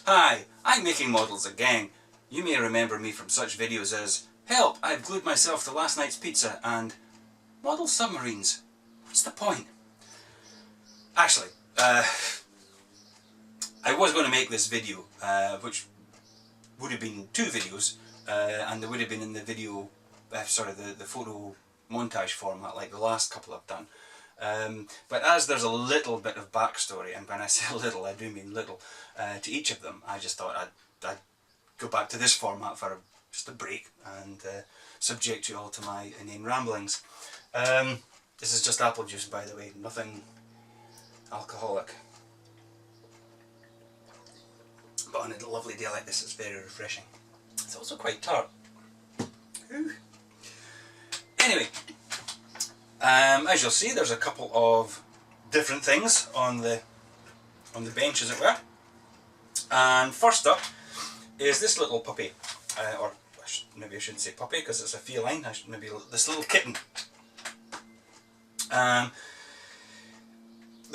Hi, I'm Making Models Again. You may remember me from such videos as Help, I've glued myself to last night's pizza and Model submarines. What's the point? Actually, I was going to make this video, which would have been two videos, and they would have been in the video, the photo montage format like the last couple I've done. But as there's a little bit of backstory, and when I say little I do mean little, to each of them, I just thought I'd go back to this format for just a break and subject you all to my inane ramblings. This is just apple juice, by the way, nothing alcoholic. But on a lovely day like this it's very refreshing. It's also quite tart. Ooh. Anyway, as you'll see, there's a couple of different things on the bench, as it were. And first up is this little puppy, or maybe I shouldn't say puppy because it's a feline. Maybe this little kitten. The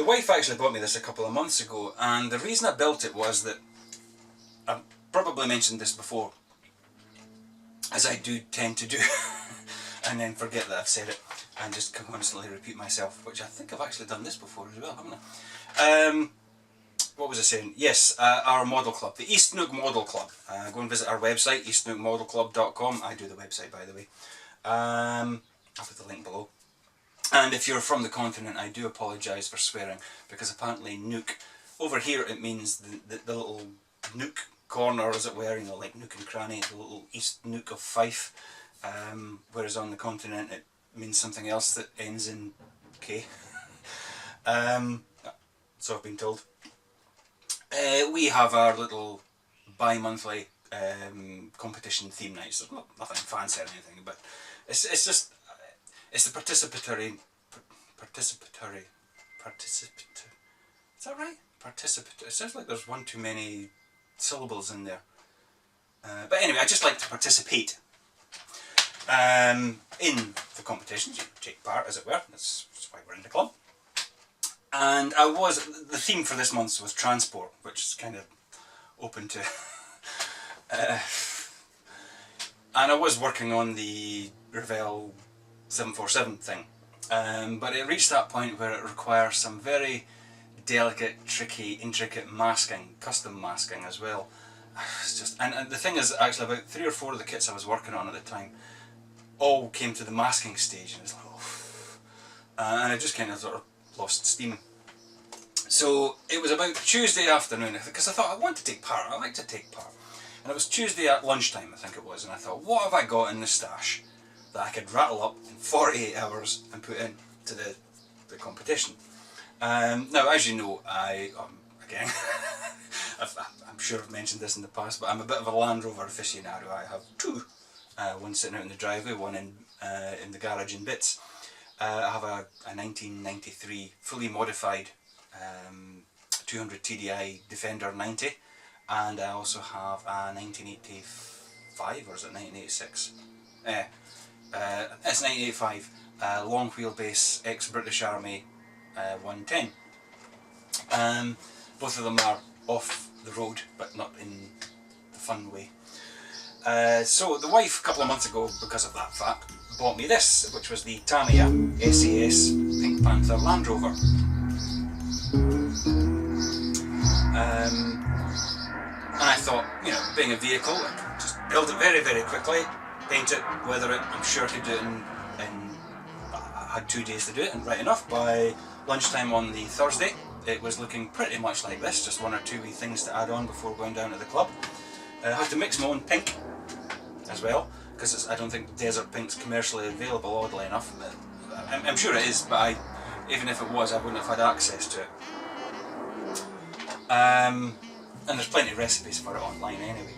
wife actually bought me this a couple of months ago, and the reason I built it was that I've probably mentioned this before, as I do tend to do, and then forget that I've said it and just constantly repeat myself, which I think I've actually done this before as well, haven't I? What was I saying? Yes, our model club, the East Nook Model Club. Go and visit our website, eastnookmodelclub.com. I do the website, by the way. I'll put the link below. And if you're from the continent, I do apologise for swearing, because apparently nook, over here it means the little nook corner, as it were, you know, like nook and cranny, the little East Nook of Fife, whereas on the continent it means something else that ends in K. So I've been told. We have our little bi-monthly competition theme nights. There's nothing fancy or anything, but it's just it's the participatory. Is that right? Participatory. It sounds like there's one too many syllables in there. But anyway, I just like to participate in the competitions. You take part, as it were. That's why we're in the club. And the theme for this month was transport, which is kind of open to and I was working on the Revell 747 thing, but it reached that point where it requires some very delicate, tricky, intricate masking, custom masking as well. It's just, and the thing is, actually about 3 or 4 of the kits I was working on at the time all came to the masking stage, and it's like, oh, and I just kind of sort of lost steam. So it was about Tuesday afternoon, because I thought I want to take part, I like to take part. And it was Tuesday at lunchtime, I think it was, and I thought, what have I got in the stash that I could rattle up in 48 hours and put into the competition? Now, as you know, again, I'm sure I've mentioned this in the past, but I'm a bit of a Land Rover aficionado. I have 2, one sitting out in the driveway, one in the garage in bits. I have a 1993 fully modified 200 TDI Defender 90, and I also have a 1985, or is it 1986? It's 1985 long wheelbase ex-British Army 110. Both of them are off the road, but not in the fun way. So the wife, a couple of months ago, because of that fact, bought me this, which was the Tamiya SAS Pink Panther Land Rover. And I thought, you know, being a vehicle, I could just build it very, very quickly, paint it, weather it. I'm sure I could do it I had 2 days to do it, and right enough, by lunchtime on the Thursday, it was looking pretty much like this, just 1 or 2 wee things to add on before going down to the club. I had to mix my own pink as well, because I don't think desert pink's commercially available, oddly enough. I'm sure it is, but even if it was, I wouldn't have had access to it. And there's plenty of recipes for it online anyway.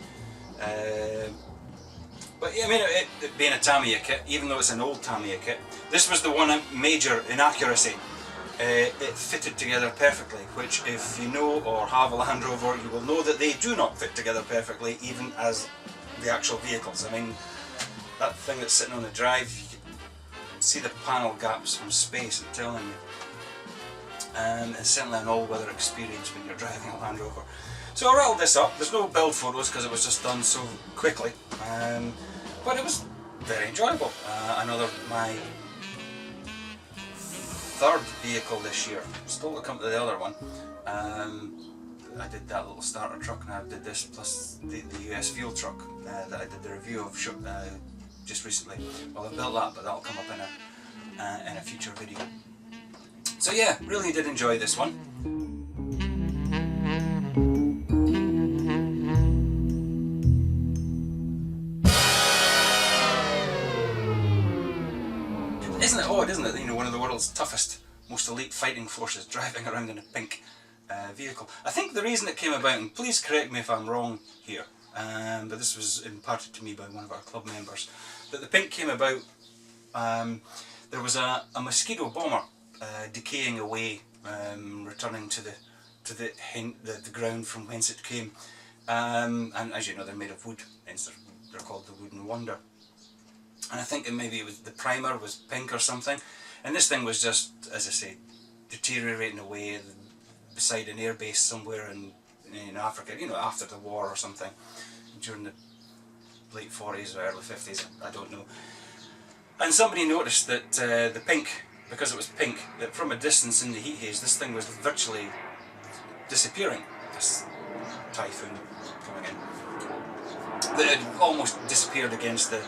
But yeah, I mean, it being a Tamiya kit, even though it's an old Tamiya kit, this was the one major inaccuracy. It fitted together perfectly, which if you know or have a Land Rover, you will know that they do not fit together perfectly, even as the actual vehicles. I mean, that thing that's sitting on the drive, you can see the panel gaps from space, I'm telling you. It's certainly an all-weather experience when you're driving a Land Rover. So I rattled this up. There's no build photos because it was just done so quickly, but it was very enjoyable. My third vehicle this year, still to come to the other one. I did that little starter truck, and I did this plus the US fuel truck that I did the review of just recently. Well, I built that, but that'll come up in a future video. So yeah, really did enjoy this one. Isn't it odd, isn't it? You know, one of the world's toughest, most elite fighting forces driving around in a pink vehicle. I think the reason it came about, and please correct me if I'm wrong here, but this was imparted to me by one of our club members, that the pink came about, there was a mosquito bomber decaying away, returning to the ground from whence it came, and as you know, they're made of wood, hence they're called the Wooden Wonder. And I think maybe it was the primer was pink or something, and this thing was just, as I say, deteriorating away beside an airbase somewhere in Africa, you know, after the war or something, during the late 40s or early 50s, I don't know. And somebody noticed that the pink, because it was pink, that from a distance in the heat haze, this thing was virtually disappearing. This typhoon coming in, that had almost disappeared against the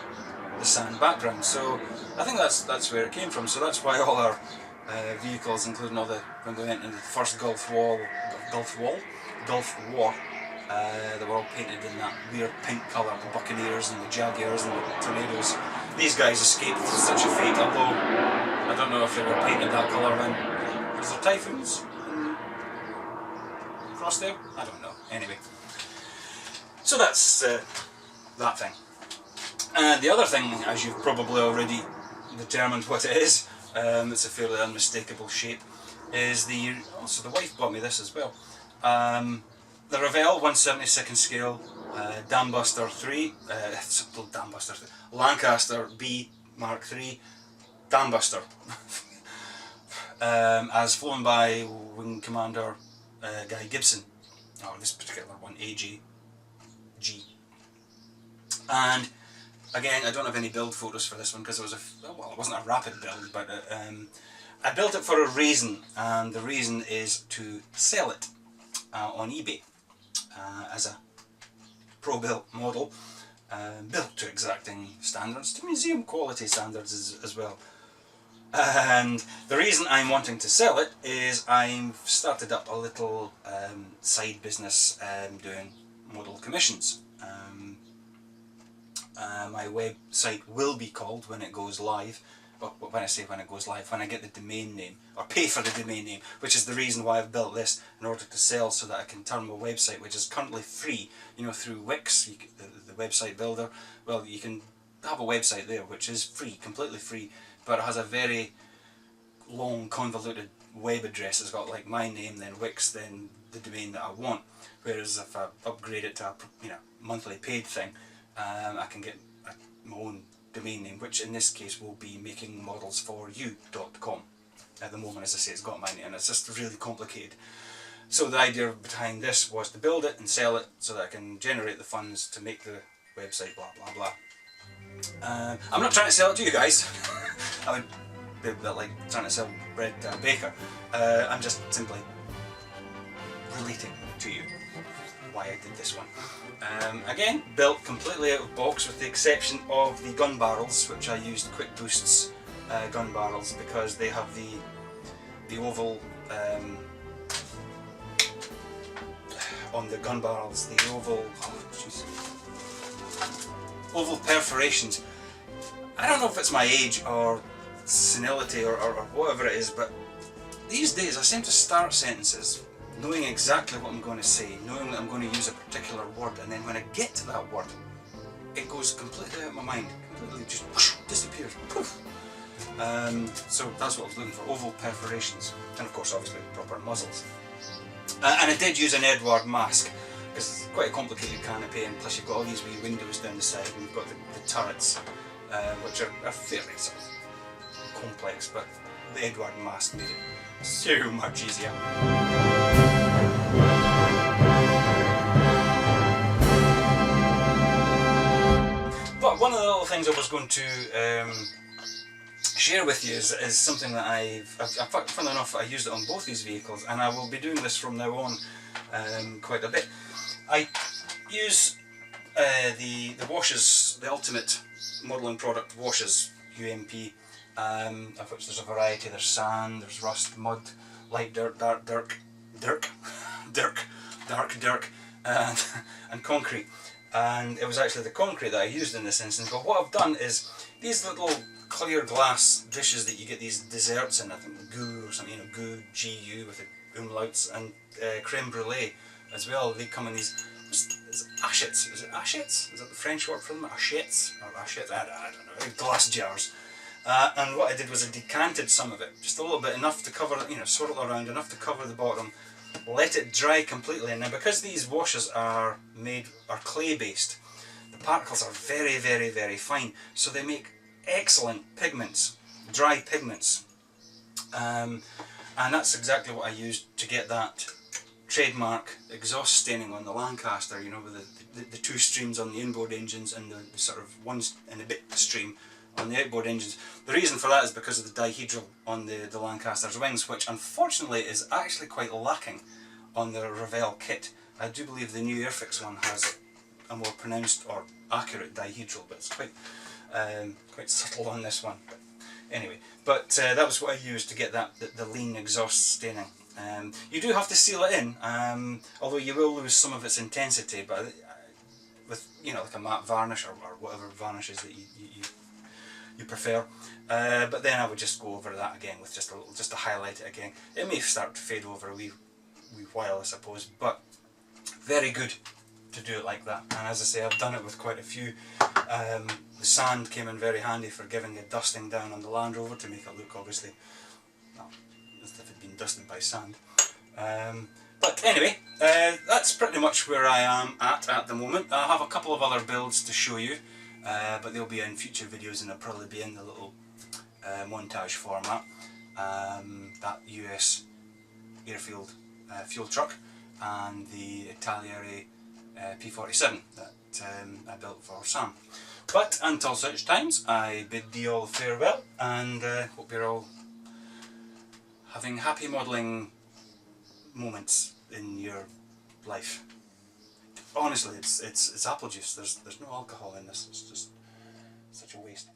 sand background. So I think that's where it came from. So that's why all our vehicles, including when we went into the first Gulf War, they were all painted in that weird pink colour, the Buccaneers and the Jaguars and the Tornadoes. These guys escaped such a fate, although I don't know if they were painted that colour when was there typhoons across there? I don't know. Anyway, so that's that thing. And the other thing, as you've probably already determined what it is, it's a fairly unmistakable shape, is so the wife bought me this as well. The Revell 1/72 scale Dambuster 3, Lancaster b.III Dambuster, as flown by Wing Commander Guy Gibson, or this particular one, AJG. And again, I don't have any build photos for this one because it wasn't a rapid build, but I built it for a reason, and the reason is to sell it on eBay as a pro-built model, built to exacting standards, to museum quality standards as well. And the reason I'm wanting to sell it is I've started up a little side business doing model commissions. My website will be called when it goes live. Well, when I say when it goes live, when I get the domain name, or pay for the domain name, which is the reason why I've built this, in order to sell, so that I can turn my website, which is currently free, you know, through Wix, the website builder. Well, you can have a website there which is free, completely free, but it has a very long, convoluted web address. It's got like my name, then Wix, then the domain that I want. Whereas if I upgrade it to a monthly paid thing, I can get my own domain name, which in this case will be MakingModelsForYou.com. At the moment, as I say, it's got my name, and it's just really complicated. So the idea behind this was to build it and sell it so that I can generate the funds to make the website, blah blah blah. I'm not trying to sell it to you guys. I would be a bit like trying to sell bread to a baker. I'm just simply relating to you why I did this one. Again, built completely out of box with the exception of the gun barrels, which I used Quick Boost's gun barrels because they have the oval on the gun barrels, the oval perforations. I don't know if it's my age or senility or whatever it is, but these days I seem to start sentences knowing exactly what I'm going to say, knowing that I'm going to use a particular word, and then when I get to that word, it goes completely out of my mind, completely just whoosh, disappears, poof. So that's what I was looking for, oval perforations, and of course obviously proper muzzles. And I did use an Edward mask, because it's quite a complicated canopy, and plus you've got all these wee windows down the side, and you've got the turrets, which are fairly sort of complex, but the Edward mask made it so much easier. things I was going to share with you is something that funnily enough, I used it on both these vehicles, and I will be doing this from now on quite a bit. I use the washes, the Ultimate Modelling Product washes, UMP, of which there's a variety. There's sand, there's rust, mud, light dirt, dark dirt, dark dirt, and concrete. And it was actually the concrete that I used in this instance. But what I've done is these little clear glass dishes that you get these desserts in, I think goo or something, you know, goo, G-U with the umlauts, and creme brulee as well. They come in these, is it assiettes? Is it assiettes? Is that the French word for them? Assiettes? Or assiettes? I don't know. Glass jars. And what I did was I decanted some of it, just a little bit, enough to cover it, you know, swirl it around, enough to cover the bottom, let it dry completely. And now because these washes are clay based, the particles are very, very, very fine, so they make excellent pigments, dry pigments. And that's exactly what I used to get that trademark exhaust staining on the Lancaster, you know, with the two streams on the inboard engines and the sort of one and a bit stream on the outboard engines. The reason for that is because of the dihedral on the Lancaster's wings, which unfortunately is actually quite lacking on the Revell kit. I do believe the new Airfix one has a more pronounced or accurate dihedral, but it's quite subtle on this one. But anyway, that was what I used to get the lean exhaust staining. You do have to seal it in, although you will lose some of its intensity, but with, you know, like a matte varnish or whatever varnishes that you prefer. But then I would just go over that again with just to highlight it again. It may start to fade over a wee while, I suppose, but very good to do it like that. And as I say, I've done it with quite a few. The sand came in very handy for giving a dusting down on the Land Rover to make it look, obviously, well, as if it had been dusted by sand. But anyway, that's pretty much where I am at the moment. I have a couple of other builds to show you, but they'll be in future videos, and they'll probably be in the little montage format. That US airfield fuel truck and the Italiere P47 that I built for Sam. But until such times, I bid thee all farewell, and hope you're all having happy modelling moments in your life. Honestly, it's apple juice. There's no alcohol in this. It's just such a waste.